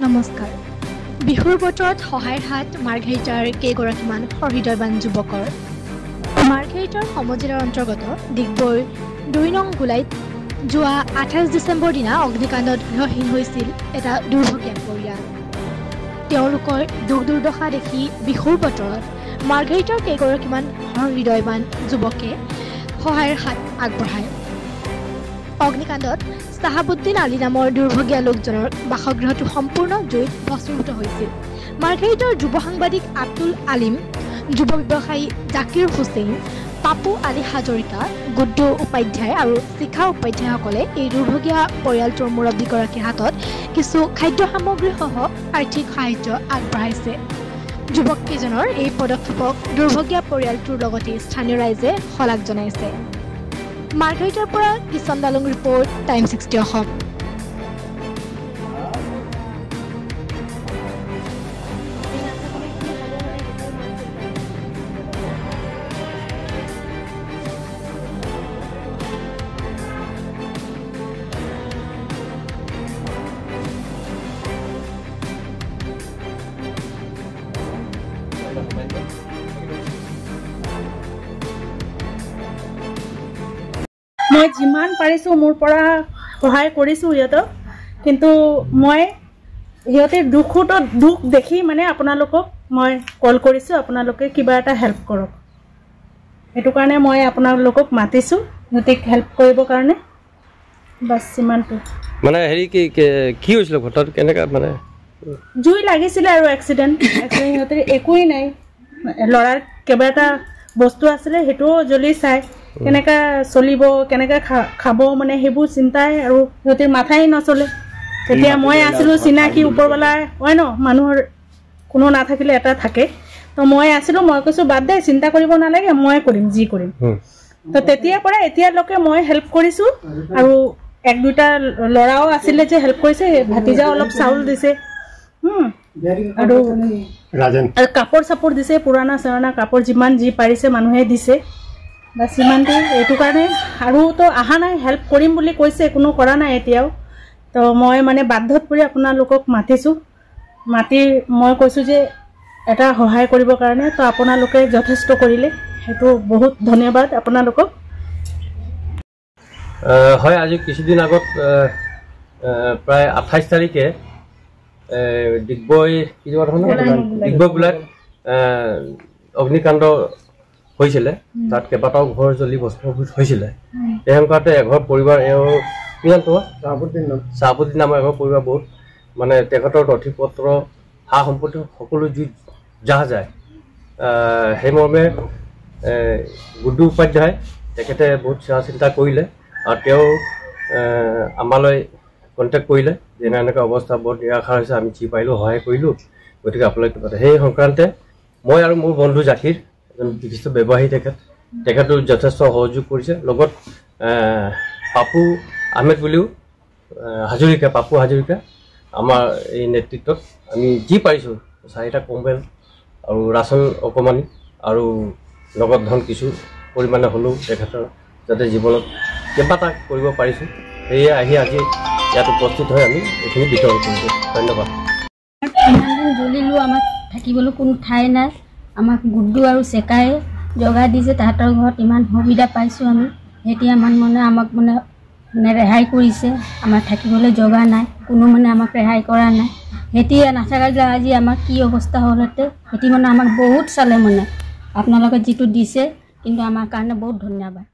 নমস্কাৰ। বিহুৰ বতৰত সহায়ৰ হাত মাৰ্ঘেৰিটাৰ কেইগৰাকীমান সহৃদয়বান যুৱকৰ। মাৰ্ঘেৰিটাৰ সমজিলাৰ অন্তৰ্গত ডিগবৈৰ ২ নং গোলাইত যোৱা ২৮ ডিচেম্বৰ দিনা অগ্নিকাণ্ডত গৃহহীন হৈছিল এটা দুৰ্ভগীয়া পৰিয়াল। তেওঁলোকৰ দুখ দুৰ্দশা দেখি বিহুৰ বতৰত মাৰ্ঘেৰিটাৰ কেইগৰাকীমান সহৃদয়বান যুৱকে সহায়ৰ হাত আগবঢ়ায়। অগ্নিকাণ্ডত চাহাবুদ্দিন আলী নামৰ দুৰ্ভগীয়া লোকজনৰ বাসগৃহটো সম্পূৰ্ণ জুইত ভস্মীভূত হৈছিল। মাৰ্ঘেৰিটাৰ যুৱ সাংবাদিক আব্দুল আলিম, যুৱ ব্যৱসায়ী জাকিৰ হুছেইন, পাপু আলী হাজৰিকা, গুড্ডু উপাধ্যায় আৰু শিখা উপাধ্যায়সকলে এই দুৰ্ভগীয়া পৰিয়ালটোৰ মুৰব্বীগৰাকীৰ হাতত কিছু খাদ্য সামগ্ৰীসহ আৰ্থিক সাহায্য আগবঢ়াইছে। যুৱককেইজনৰ এই পদক্ষেপক দুৰ্ভগীয়া পৰিয়ালটোৰ লগতে স্থানীয় ৰাইজে শলাগ জনাইছে। মাৰ্ঘেৰিটাৰ পৰা কিষণ দালুং ৰিপৰ্ট, টাইম 60 অসম। মই যিমান পাৰিছোঁ মোৰ পৰা সহায় কৰিছোঁ সিহঁতক, কিন্তু মই সিহঁতে দুখ দেখি মানে আপোনালোকক মই কল কৰিছোঁ, আপোনালোকে কিবা এটা হেল্প কৰক। সেইটো কাৰণে মই আপোনালোকক মাতিছোঁ সিহঁতক হেল্প কৰিবৰ কাৰণে। বাছ সিমানটো। মানে হেৰি কি হৈছিল ঘটনাটো, কেনেকৈ মানে জুই লাগিছিলে আৰু এক্সিডেণ্ট সিহঁতে একোৱেই নাই। ল'ৰাৰ কিবা এটা বস্তু আছিলে সেইটোও জ্বলি চাই কেনেকৈ চলিব, কেনেকৈ খাব, মানে সেইবোৰ চিন্তাই আৰু সিহঁতে মাথাই নচলে। তেতিয়া মই আছিলোঁ চিনাকি ওপৰৱালা হয় ন, মানুহৰ কোনো নাথাকিলে এটা থাকে। তো মই আছিলোঁ, মই কৈছোঁ বাদ দে, চিন্তা কৰিব নালাগে, মই কৰিম যি কৰিম। তো তেতিয়াৰ পৰা এতিয়ালৈকে মই হেল্প কৰিছোঁ। আৰু ১-২টা ল'ৰাও আছিলে যে হেল্প কৰিছে, ভাতিজা অলপ চাউল দিছে আৰু কাপোৰ চাপোৰ দিছে, পুৰণা চাৰণা কাপোৰ যিমান যি পাৰিছে মানুহে দিছে। বাছ সিমানটো। এইটো কাৰণে আৰুতো অহা নাই, হেল্প কৰিম বুলি কৈছে, কোনো কৰা নাই এতিয়াও। তো মই মানে বাধ্যত পৰি আপোনালোকক মাতিছোঁ। মাতি মই কৈছোঁ যে এটা সহায় কৰিবৰ কাৰণে, তো আপোনালোকে যথেষ্ট কৰিলে, সেইটো বহুত ধন্যবাদ আপোনালোকক। হয়, আজি কিছুদিন আগত প্ৰায় ২৮ তাৰিখে ডিগবৈ গোলাইত অগ্নিকাণ্ড হৈছিলে। তাত কেইবাটাও ঘৰ জ্বলি ভস্মীভূত হৈছিলে। এই সংক্ৰান্তে এঘৰ পৰিবাৰ, কি নাম তোমাৰ? চাহাবুদ্দিন নামৰ এঘৰ পৰিবাৰ, বহুত মানে তেখেতৰ নথি পত্ৰ সা সম্পত্তি সকলো জুইত জাহ যায়। সেইমৰ্মে গুড্ডু উপাধ্যায় তেখেতে বহুত সেৱা চিন্তা কৰিলে আৰু তেওঁ আমালৈ কণ্টেক্ট কৰিলে যে এনেকুৱা অৱস্থা বৰ নিৰাশাৰ হৈছে, আমি যি পাৰিলোঁ সহায় কৰিলোঁ, গতিকে আপোনালোকে কিবা এটা। সেই সংক্ৰান্তে মই আৰু মোৰ বন্ধু জাকিৰ, এজন বিশিষ্ট ব্যৱসায়ী, তেখেতো যথেষ্ট সহযোগ কৰিছে। লগত পাপু আহমেদ বুলিও পাপু হাজৰিকা আমাৰ এই নেতৃত্বত আমি যি পাৰিছোঁ 4টা কম্বেল আৰু ৰাচন অকণমানি আৰু লগত ধন কিছু পৰিমাণে হ'লেও তেখেতৰ যাতে জীৱনত কিবা এটা কৰিব পাৰিছোঁ, সেয়ে আহি আজি ইয়াত উপস্থিত হৈ আমি এইখিনি বিতৰণ কৰিছোঁ। ধন্যবাদ। ইমান দিন জ্বলিলোঁ, আমাক থাকিবলৈ কোনো ঠাই নাই। আমাক গুড্ডু আৰু চেকাই জগাই দিছে, তাহাঁতৰ ঘৰত ইমান সুবিধা পাইছোঁ আমি। এতিয়া আমাক ৰেহাই কৰিছে, আমাৰ থাকিবলৈ জগা নাই, কোনো আমাক ৰেহাই কৰা নাই। এতিয়া নাথাকিলে আজি আমাক কি অৱস্থা হ'লহেঁতেন। আমাক বহুত চালে আপোনালোকে যিটো দিছে, কিন্তু আমাৰ কাৰণে বহুত ধন্যবাদ।